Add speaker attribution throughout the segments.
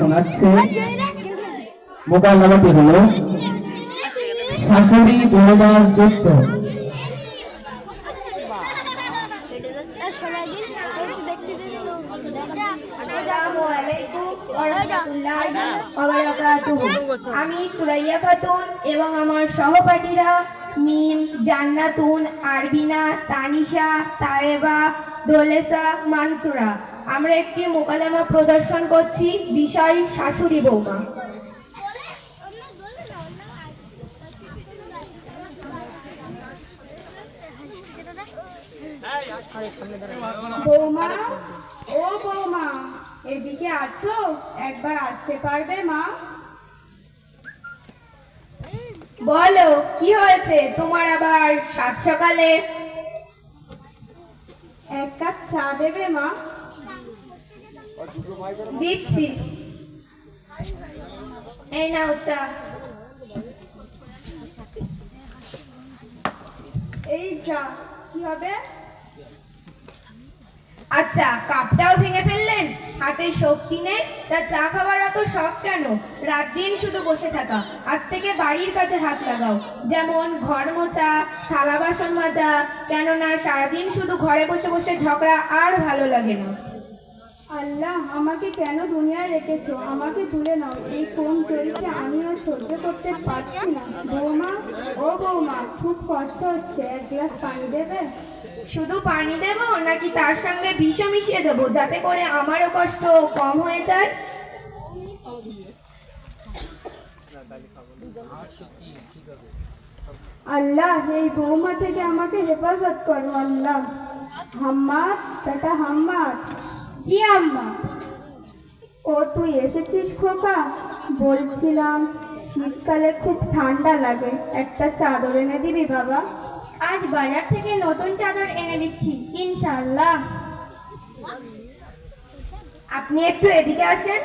Speaker 1: শোনাচ্ছে। মোবাইল নাম্বারটি হলো শাশুড়ি 2014।
Speaker 2: আমি সুরাইয়া খাতুন এবং আমার সহপাঠীরা মিম, জান্নাতুন, আরবিনা, তানিশা, তায়েবা, দোলেসা, মানসুরা আমরা একটি মোকালেমা প্রদর্শন করছি। বিষয় শাশুড়ি বৌমা।
Speaker 3: বৌমা, ও বৌমা, এদিকে আছো? একবার আসতে পারবে মা?
Speaker 2: বলো, কি হয়েছে তোমার আবার সাত সকালে?
Speaker 3: এক কাপ চা দেবে মা?
Speaker 2: দিচ্ছি, এই নাও চা।
Speaker 3: এই চা কি হবে?
Speaker 2: আচ্ছা, কাপটাও ভেঙে ফেললেন। হাতে শক্তি নেই তা চা খাবার এত শখ কেন? রাত দিন শুধু বসে থাকা। আজ থেকে বাড়ির কাছে হাত লাগাও, যেমন ঘর মোছা, থালা বাসন মাজা। কেননা সারাদিন শুধু ঘরে বসে বসে ঝগড়া আর ভালো লাগে না।
Speaker 3: আল্লাহ, আমাকে কেন দুনিয়ায় রেখেছো? আমাকে তুলে নাও, এই কোন চরিত্রে আমি আর সহ্য করতে পারছি না। বৌমা, ও বৌমা, খুব কষ্ট হচ্ছে, এক গ্লাস পানি দেবে?
Speaker 2: শুধু পানি দেবো নাকি তার সঙ্গে বিষও মিশিয়ে দেবো, যাতে করে আমারও কষ্ট কম হয়ে যায়?
Speaker 3: আল্লাহ, এই বৌমা থেকে আমাকে হেফাজত করো আল্লাহ। হাম্মাদ, বেটা হাম্মাদ। জি আম্মা। ও তুই এসেছিস খোকা? বলছিলাম শীতকালে খুব ঠান্ডা লাগে, একটা চাদর এনে দিবি বাবা? আজ বাজার থেকে নতুন চাদর এনে দিচ্ছি ইনশাআল্লাহ।
Speaker 2: আপনি একটু এদিকে আসেন।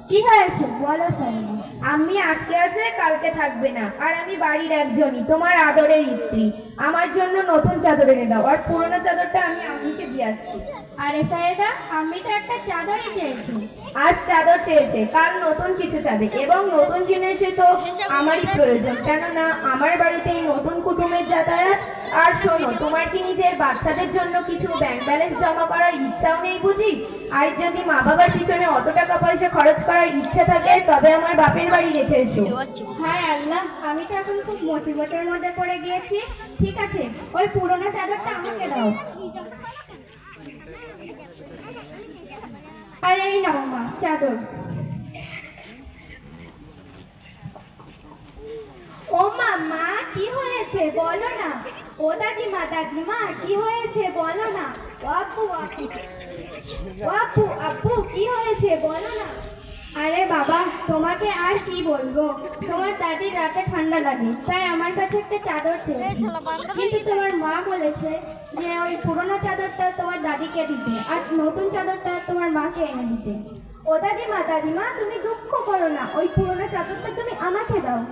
Speaker 3: কি হয়েছে বলো সবাই?
Speaker 2: আমি আজকে আছে, কালকে থাকবে না, আর আমি বাড়ির একজনই, তোমার আদরের স্ত্রী। আমার জন্য নতুন চাদর এনে দাও, আর পুরোনো চাদরটা আমি আম্মিকে দিয়ে আসছি।
Speaker 3: আরে সাইদা, আমি তো একটা চাদরই চেয়েছি।
Speaker 2: আজ চাদর চেয়েছে, কাল নতুন কিছু চাবে, এবং নতুন জিনিসে তো আমারই প্রয়োজন, কেননা আমার বাড়িতে এই নতুন কুটুমের যাতায়াত। আর শোনো, তোমার কি নিজের বাচ্চাদের জন্য কিছু ব্যাংক ব্যালেন্স জমা করার ইচ্ছাও নেই বুঝি? আর যদি মা বাবার পিছনে অত টাকা পয়সা খরচ করার ইচ্ছা থাকে, তবে আমার বাপের বাড়ি রেখে এসো।
Speaker 3: হ্যাঁ আল্লাহ, আমি তো এখন খুব মুসিবতের মধ্যে পড়ে গিয়েছি। ঠিক আছে, ওই পুরোনো চাদরটা আমাকে দাও। আর এই নাও মা চাদর।
Speaker 2: ও মামা, কি হয়েছে বলো না? ও দাদিমা, দাদিমা, কি হয়েছে বলো না? ও আপু, আপু, ও আপু, আপু, কি হয়েছে বলো না?
Speaker 3: আরে বাবা, তোমাকে আর কি বলবো, তোমার দাদির রাতে ঠান্ডা লাগে, তাই আমার কাছে একটা চাদর চেয়েছে। কিন্তু তোমার মা বলেছে যে ওই পুরোনো চাদরটা তোমার দাদিকে দিতে, আর নতুন চাদরটা তোমার মাকে এনে দিতে।
Speaker 2: ও দাদিমা, দাদিমা, তুমি দুঃখ করো না, ওই পুরোনো চাদরটা তুমি আমাকে দাও।